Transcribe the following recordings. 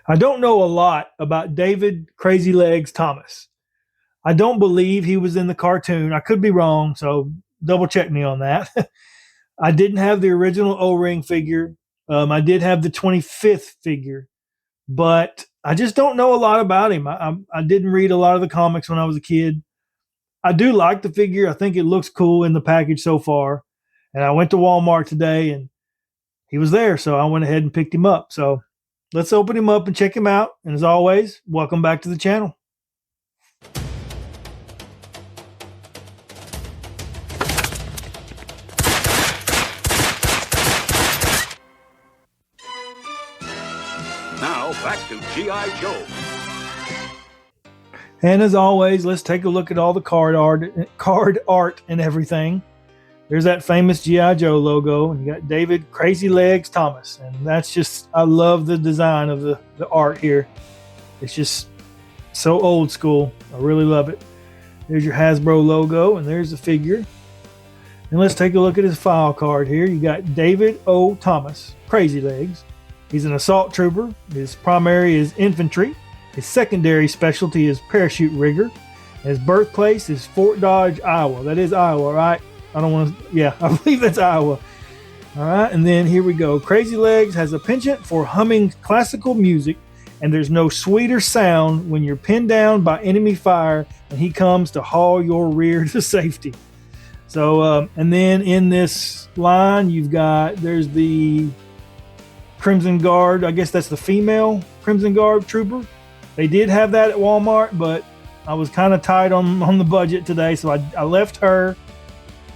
I don't know a lot about David Crazylegs Thomas. I don't believe he was in the cartoon. I could be wrong, so double check me on that. I didn't have the original O-ring figure. I did have the 25th figure, but I just don't know a lot about him. I didn't read a lot of the comics when I was a kid. I do like the figure. I think it looks cool in the package so far. And I went to Walmart today and he was there, so I went ahead and picked him up. So let's open him up and check him out. And as always, welcome back to the channel. Now back to G.I. Joe. And as always, let's take a look at all the card art and everything. There's that famous G.I. Joe logo, and you got David Crazylegs Thomas. And that's just, I love the design of the art here. It's just so old school. I really love it. There's your Hasbro logo, and there's the figure. And let's take a look at his file card here. You got David O. Thomas, Crazylegs. He's an assault trooper. His primary is infantry. His secondary specialty is parachute rigger. And his birthplace is Fort Dodge, Iowa. That is Iowa, right? I don't want to, yeah, I believe that's Iowa. All right, and then here we go. Crazylegs has a penchant for humming classical music, and there's no sweeter sound when you're pinned down by enemy fire and he comes to haul your rear to safety. So, and then in this line, there's the Crimson Guard. I guess that's the female Crimson Guard trooper. They did have that at Walmart, but I was kind of tight on the budget today, so I left her.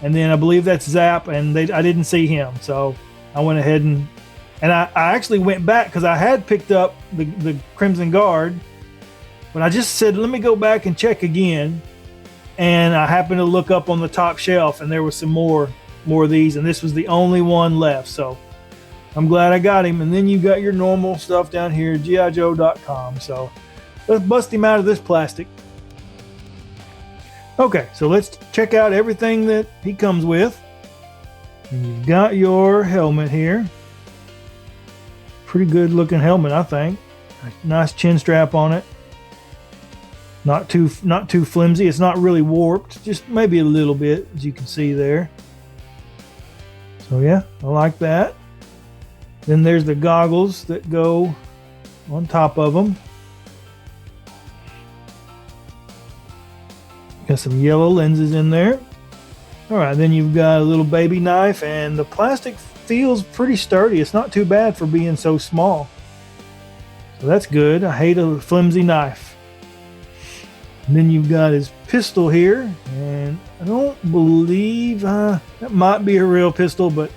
And then I believe that's Zap, and I didn't see him. So I went ahead and I actually went back because I had picked up the Crimson Guard, but I just said, let me go back and check again. And I happened to look up on the top shelf, and there was some more of these, and this was the only one left. So I'm glad I got him. And then you got your normal stuff down here, GIJoe.com. So let's bust him out of this plastic. Okay, so let's check out everything that he comes with. And you've got your helmet here. Pretty good looking helmet, I think. Nice chin strap on it. Not too flimsy. It's not really warped, just maybe a little bit, as you can see there. So yeah, I like that. Then there's the goggles that go on top of them. Got some yellow lenses in there. All right, then you've got a little baby knife, and the plastic feels pretty sturdy. It's not too bad for being so small. So that's good. I hate a flimsy knife. And then you've got his pistol here, and I don't believe that might be a real pistol, but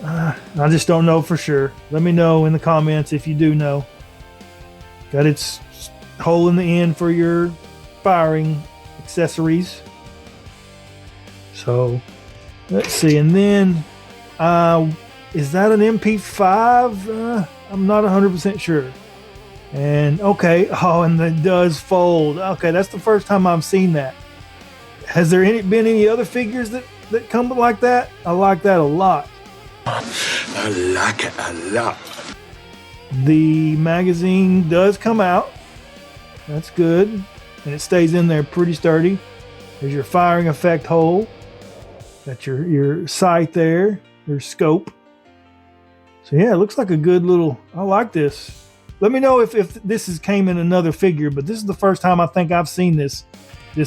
I just don't know for sure. Let me know in the comments if you do know. Got its hole in the end for your firing accessories. So let's see, and then is that an MP5? I'm not 100% sure. And okay, and it does fold. Okay, that's the first time I've seen that. Has there been any other figures that come like that? I like that a lot. I like it a lot. The magazine does come out. That's good. And it stays in there pretty sturdy. There's your firing effect hole. Got your sight there, your scope. So yeah, it looks like a good little, I like this. Let me know if this came in another figure, but this is the first time I think I've seen this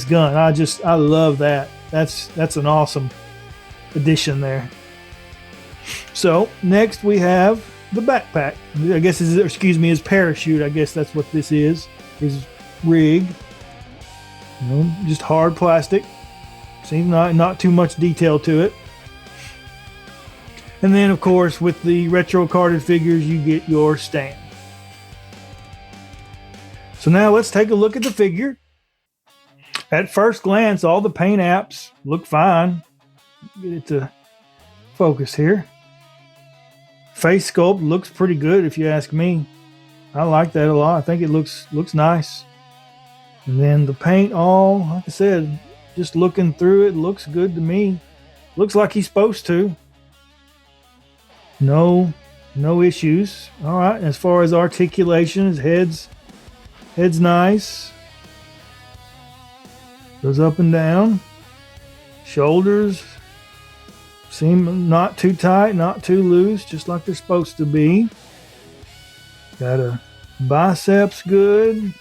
gun. I love that. That's an awesome addition there. So next we have the backpack. I guess his parachute. I guess that's what this is. His rig. Just hard plastic. Seems not too much detail to it. And then of course with the retro carded figures you get your stand. So now let's take a look at the figure. At first glance, all the paint apps look fine. Get it to focus here. Face sculpt looks pretty good if you ask me. I like that a lot. I think it looks nice. And then the paint, like I said, just looking through it, looks good to me. Looks like he's supposed to. No No issues. All right. As far as articulation, his head's nice. Goes up and down. Shoulders seem not too tight, not too loose, just like they're supposed to be. Got a biceps good.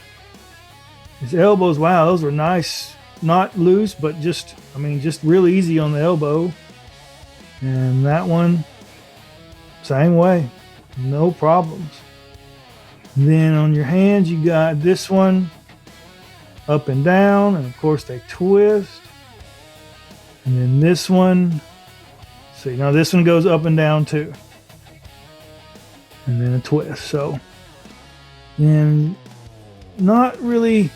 His elbows, wow, those were nice. Not loose, but just real easy on the elbow. And that one, same way. No problems. Then on your hands, you got this one up and down, and of course they twist. And then this one, see, now this one goes up and down too. And then a twist. So, and not really,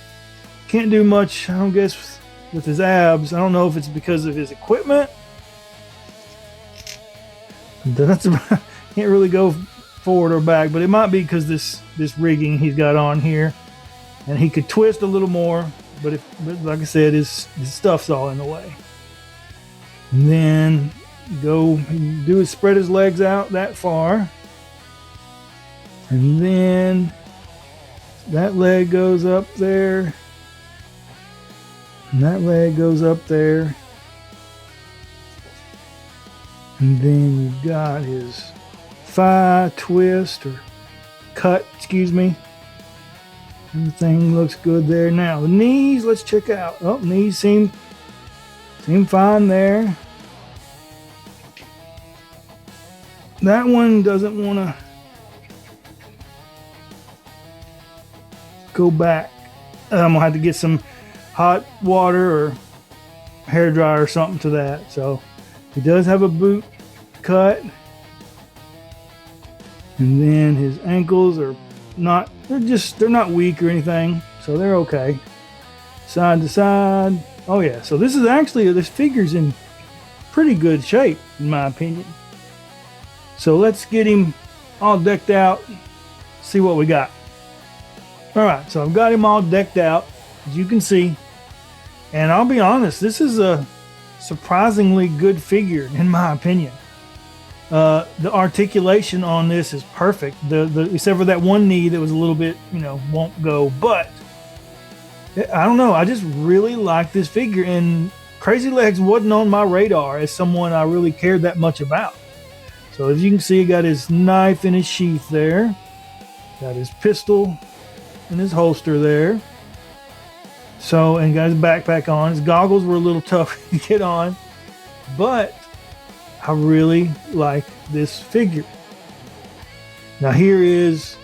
can't do much, I don't guess, with his abs. I don't know if it's because of his equipment. That's about, can't really go forward or back, but it might be because this rigging he's got on here, and he could twist a little more, but like I said, his stuff's all in the way. And then spread his legs out that far, and then that leg goes up there, and that leg goes up there, and then you've got his thigh twist or cut, excuse me. Everything looks good there. Now the knees, let's check out. Oh, knees seem fine there. That one doesn't want to go back. I'm gonna have to get some hot water or hair dryer or something to that. So he does have a boot cut. And then his ankles are not, they're not weak or anything, so they're okay. Side to side. Oh yeah, so this figure's in pretty good shape in my opinion. So let's get him all decked out, see what we got. All right, so I've got him all decked out, as you can see. And I'll be honest, this is a surprisingly good figure in my opinion. The articulation on this is perfect. Except for that one knee that was a little bit, won't go. But I don't know. I just really like this figure, and Crazylegs wasn't on my radar as someone I really cared that much about. So as you can see, he got his knife in his sheath there. Got his pistol in his holster there. So, and got his backpack on. His goggles were a little tough to get on, but I really like this figure. Now here is,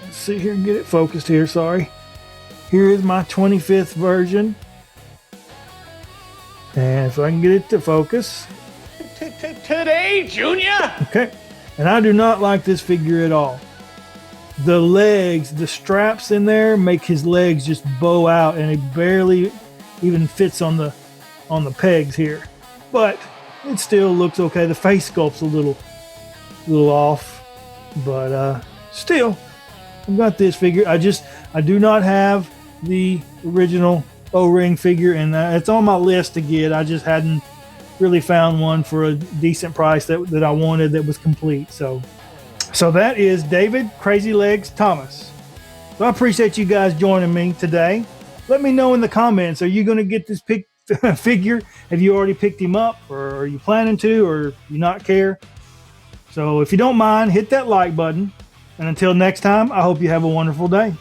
let's see here, get it focused here, sorry. Here is my 25th version. And if I can get it to focus. Today, Junior! Okay, and I do not like this figure at all. The legs, the straps in there make his legs just bow out, and it barely even fits on the pegs here. But it still looks okay. The face sculpt's a little off, but still, I've got this figure. I do not have the original O-ring figure, and it's on my list to get. I just hadn't really found one for a decent price that I wanted that was complete. So that is David Crazylegs Thomas. So I appreciate you guys joining me today. Let me know in the comments, are you going to get this figure? Have you already picked him up, or are you planning to, or you not care? So if you don't mind, hit that like button. And until next time, I hope you have a wonderful day.